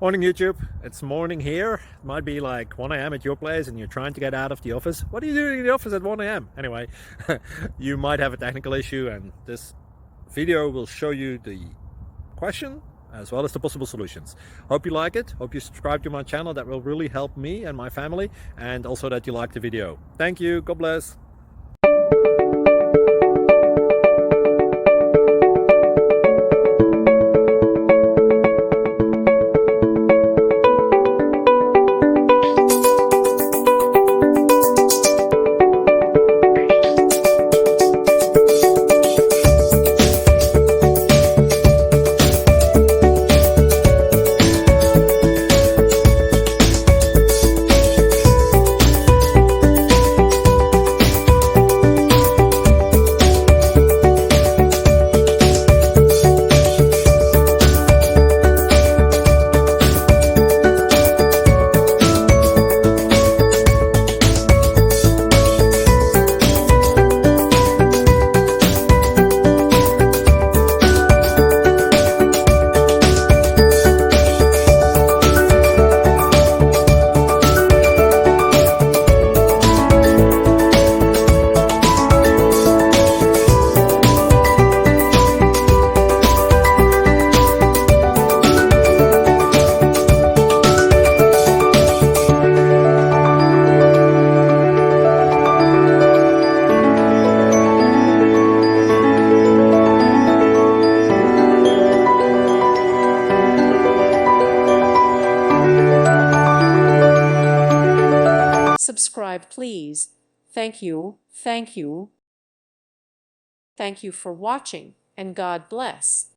Morning YouTube, it's morning here. It might be like 1 a.m. at your place and you're trying to get out of the office. What are you doing in the office at 1 a.m.? Anyway, you might have a technical issue and this video will show you the question as well as the possible solutions. Hope you like it, hope you subscribe to my channel. That will really help me and my family, and also that you like the video. Thank you, God bless. Subscribe, please. Thank you. Thank you. Thank you for watching, and God bless.